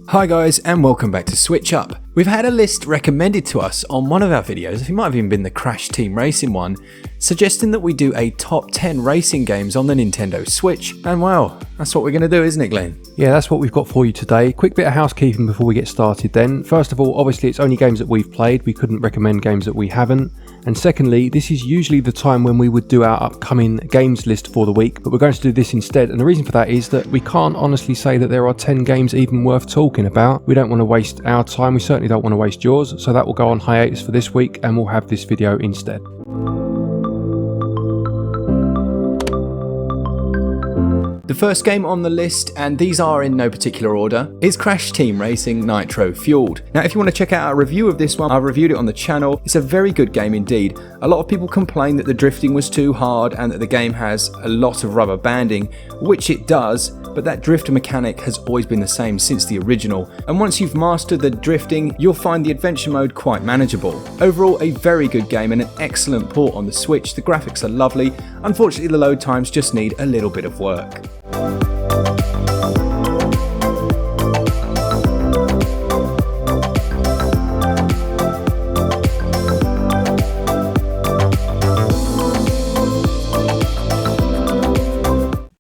Hi guys, and welcome back to SwitchUp. We've had a list recommended to us on one of our videos, it might have even been the Crash Team Racing one, suggesting that we do a top 10 racing games on the Nintendo Switch. And well, that's what we're going to do, isn't it, Glenn? Yeah, that's what we've got for you today. Quick bit of housekeeping before we get started then. First of all, obviously it's only games that we've played, we couldn't recommend games that we haven't. And secondly, this is usually the time when we would do our upcoming games list for the week, but we're going to do this instead. And the reason for that is that we can't honestly say that there are 10 games even worth talking about. We don't want to waste our time, we certainly don't want to waste yours, so that will go on hiatus for this week and we'll have this video instead. The first game on the list, and these are in no particular order, is Crash Team Racing Nitro Fueled. Now if you want to check out our review of this one, I've reviewed it on the channel. It's a very good game indeed. A lot of people complain that the drifting was too hard and that the game has a lot of rubber banding, which it does, but that drift mechanic has always been the same since the original, and once you've mastered the drifting, you'll find the adventure mode quite manageable. Overall, a very good game and an excellent port on the Switch. The graphics are lovely. Unfortunately, the load times just need a little bit of work.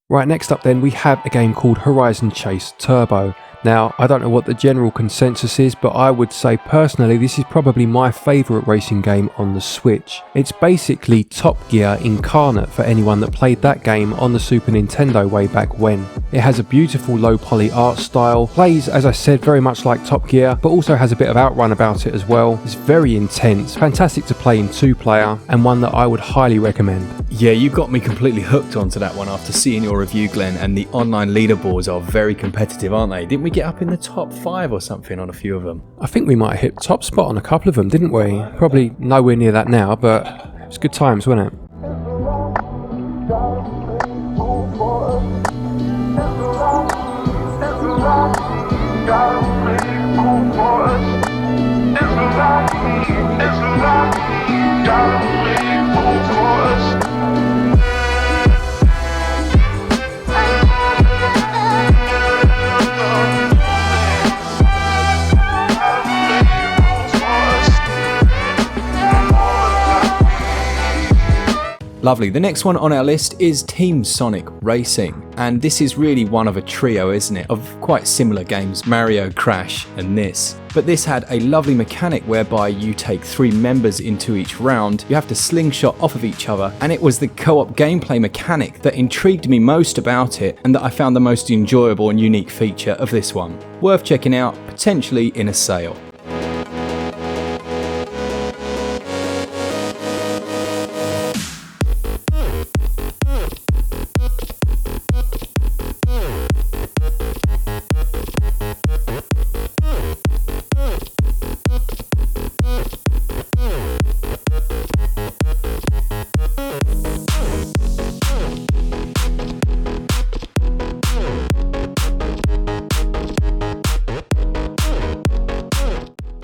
Right, next up then we have a game called Horizon Chase Turbo. Now, I don't know what the general consensus is, but I would say personally this is probably my favourite racing game on the Switch. It's basically Top Gear incarnate for anyone that played that game on the Super Nintendo way back when. It has a beautiful low poly art style, plays as I said very much like Top Gear, but also has a bit of Outrun about it as well. It's very intense, fantastic to play in 2-player, and one that I would highly recommend. Yeah, you got me completely hooked onto that one after seeing your review, Glenn, and the online leaderboards are very competitive, aren't they? Didn't we get up in the top 5 or something on a few of them? I think we might have hit top spot on a couple of them, didn't we? Probably nowhere near that now, but it's good times, wasn't it? Lovely. The next one on our list is Team Sonic Racing, and this is really one of a trio, isn't it, of quite similar games, Mario, Crash and this. But this had a lovely mechanic whereby you take 3 members into each round, you have to slingshot off of each other, and it was the co-op gameplay mechanic that intrigued me most about it and that I found the most enjoyable and unique feature of this one. Worth checking out, potentially in a sale.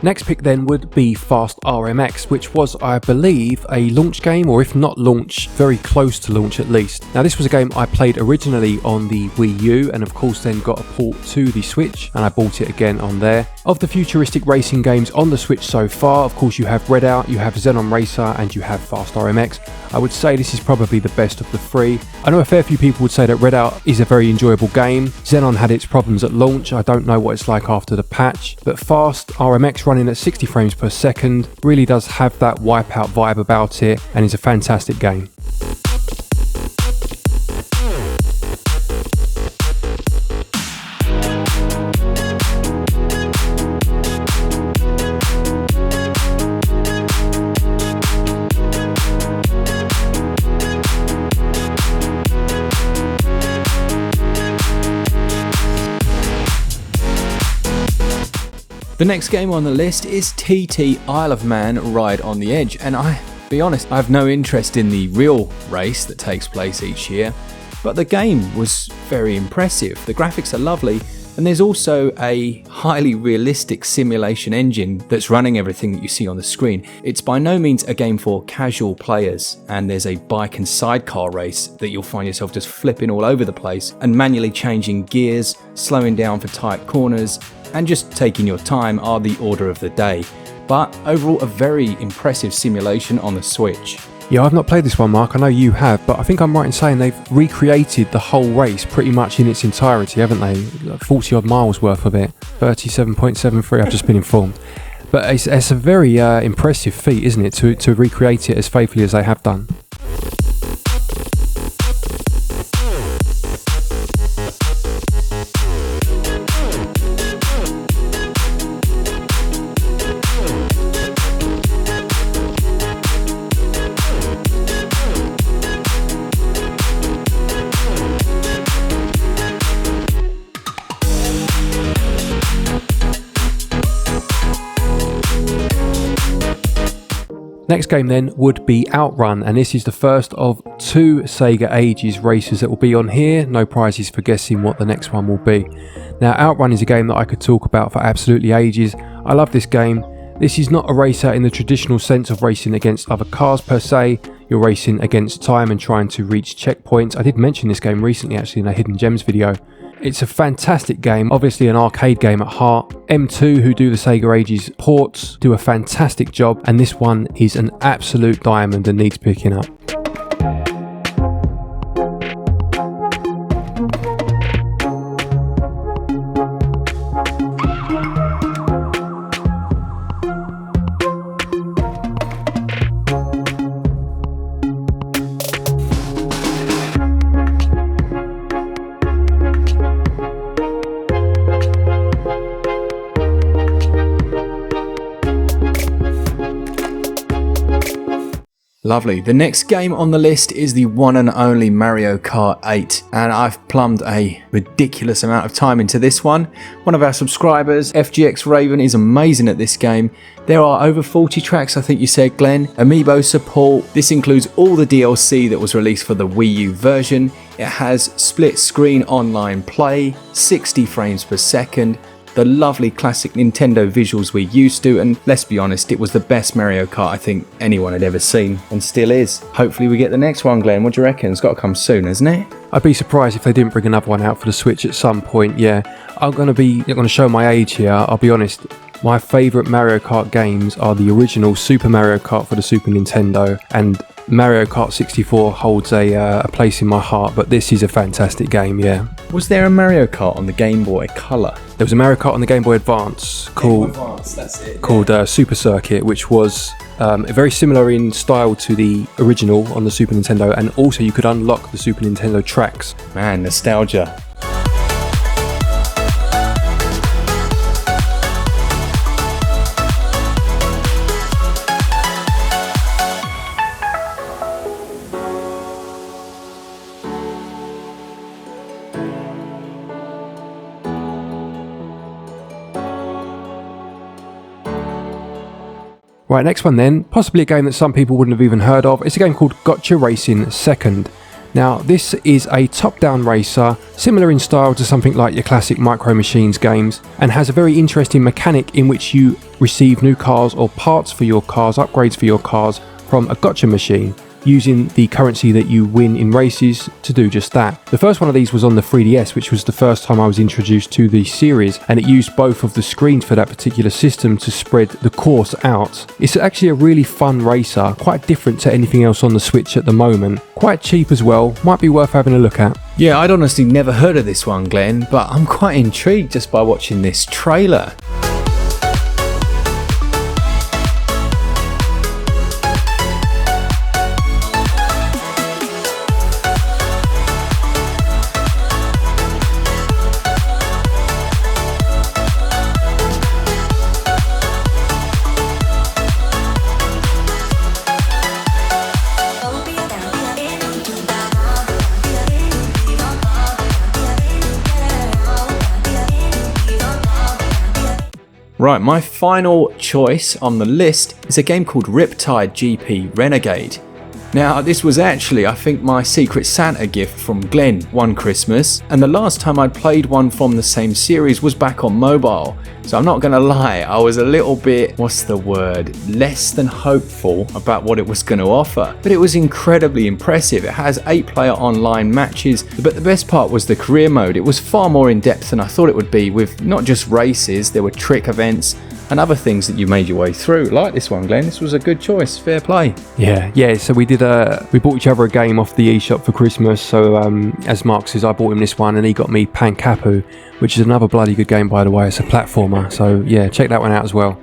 Next pick then would be Fast RMX, which was, I believe, a launch game, or if not launch, very close to launch at least. Now this was a game I played originally on the Wii U and of course then got a port to the Switch, and I bought it again on there. Of the futuristic racing games on the Switch so far, of course you have Redout, you have Xenon Racer and you have Fast RMX. I would say this is probably the best of the 3. I know a fair few people would say that Redout is a very enjoyable game. Xenon had its problems at launch, I don't know what it's like after the patch, but Fast RMX running at 60 frames per second really does have that Wipeout vibe about it and is a fantastic game. The next game on the list is TT Isle of Man Ride on the Edge, and be honest, I have no interest in the real race that takes place each year, but the game was very impressive. The graphics are lovely, and there's also a highly realistic simulation engine that's running everything that you see on the screen. It's by no means a game for casual players, and there's a bike and sidecar race that you'll find yourself just flipping all over the place and manually changing gears, slowing down for tight corners, and just taking your time are the order of the day. But overall, a very impressive simulation on the Switch. Yeah, I've not played this one, Mark. I know you have, but I think I'm right in saying they've recreated the whole race pretty much in its entirety, haven't they? 40 odd miles worth of it. 37.73, I've just been informed. But it's a very impressive feat, isn't it, to recreate it as faithfully as they have done. Next game then would be Outrun, and this is the first of 2 Sega Ages races that will be on here. No prizes for guessing what the next one will be. Now, Outrun is a game that I could talk about for absolutely ages. I love this game. This is not a racer in the traditional sense of racing against other cars per se. You're racing against time and trying to reach checkpoints. I did mention this game recently actually in a Hidden Gems video. It's a fantastic game, obviously an arcade game at heart. M2, who do the Sega Ages ports, do a fantastic job, and this one is an absolute diamond and needs picking up. Lovely. The next game on the list is the one and only Mario Kart 8, and I've plumbed a ridiculous amount of time into this one. One of our subscribers, FGX Raven, is amazing at this game. There are over 40 tracks, I think you said, Glenn. Amiibo support. This includes all the DLC that was released for the Wii U version. It has split screen online play, 60 frames per second, the lovely classic Nintendo visuals we're used to, and let's be honest, it was the best Mario Kart I think anyone had ever seen, and still is. Hopefully we get the next one, Glenn. What do you reckon? It's got to come soon, hasn't it? I'd be surprised if they didn't bring another one out for the Switch at some point, yeah. I'm going to show my age here, I'll be honest. My favourite Mario Kart games are the original Super Mario Kart for the Super Nintendo, and Mario Kart 64 holds a place in my heart, but this is a fantastic game, yeah. Was there a Mario Kart on the Game Boy Color? There was a Mario Kart on the Game Boy Advance called Super Circuit, which was very similar in style to the original on the Super Nintendo, and also you could unlock the Super Nintendo tracks. Man, nostalgia. Right, next one then, possibly a game that some people wouldn't have even heard of. It's a game called Gacha Racing 2nd. Now, this is a top-down racer, similar in style to something like your classic Micro Machines games, and has a very interesting mechanic in which you receive new cars or parts for your cars, upgrades for your cars, from a gacha machine, using the currency that you win in races to do just that. The first one of these was on the 3DS, which was the first time I was introduced to the series, and it used both of the screens for that particular system to spread the course out. It's actually a really fun racer, quite different to anything else on the Switch at the moment. Quite cheap as well, might be worth having a look at. Yeah, I'd honestly never heard of this one, Glenn, but I'm quite intrigued just by watching this trailer. Right, my final choice on the list is a game called Riptide GP Renegade. Now, this was actually, I think, my Secret Santa gift from Glenn one Christmas, and the last time I'd played one from the same series was back on mobile. So I'm not gonna lie, I was a little bit, what's the word, less than hopeful about what it was going to offer. But it was incredibly impressive. It has 8-player online matches, but the best part was the career mode. It was far more in depth than I thought it would be, with not just races, there were trick events and other things that you made your way through. Like this one, Glenn, this was a good choice, fair play. Yeah, so we bought each other a game off the eShop for Christmas, so as Mark says, I bought him this one and he got me Pankapu, which is another bloody good game, by the way. It's a platformer, so yeah, check that one out as well.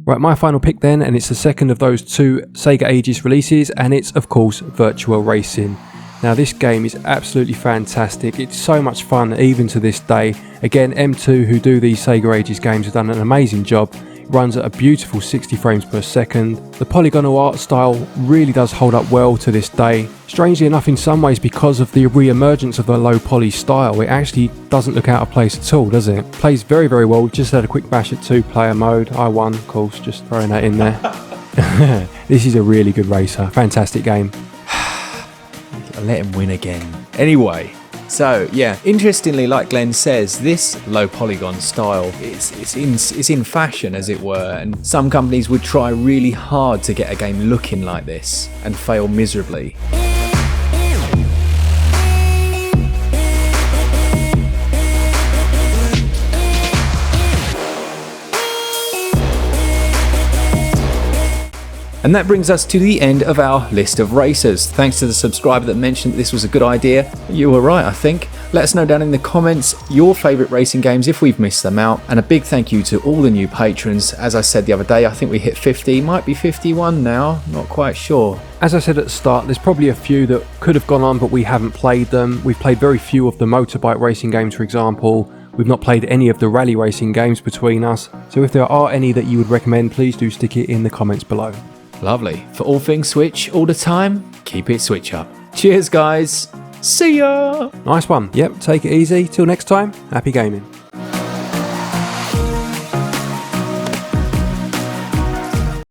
Right, my final pick then, and it's the second of those 2 Sega Ages releases, and it's of course Virtua Racing. Now this game is absolutely fantastic. It's so much fun even to this day. Again, M2, who do these Sega Ages games, have done an amazing job. It runs at a beautiful 60 frames per second. The polygonal art style really does hold up well to this day. Strangely enough, in some ways, because of the re-emergence of the low poly style, it actually doesn't look out of place at all, does it? Plays very, very well. We've just had a quick bash at 2-player mode. I won, of course, just throwing that in there. This is a really good racer. Fantastic game. Let him win again. Anyway, so yeah, interestingly, like Glenn says, this low polygon style it's in fashion, as it were, and some companies would try really hard to get a game looking like this and fail miserably. And that brings us to the end of our list of racers. Thanks to the subscriber that mentioned that this was a good idea. You were right, I think. Let us know down in the comments your favourite racing games if we've missed them out. And a big thank you to all the new patrons. As I said the other day, I think we hit 50, might be 51 now, not quite sure. As I said at the start, there's probably a few that could have gone on but we haven't played them. We've played very few of the motorbike racing games, for example. We've not played any of the rally racing games between us. So if there are any that you would recommend, please do stick it in the comments below. Lovely. For all things Switch, all the time, keep it Switch up. Cheers, guys. See ya! Nice one. Yep, take it easy. Till next time, happy gaming.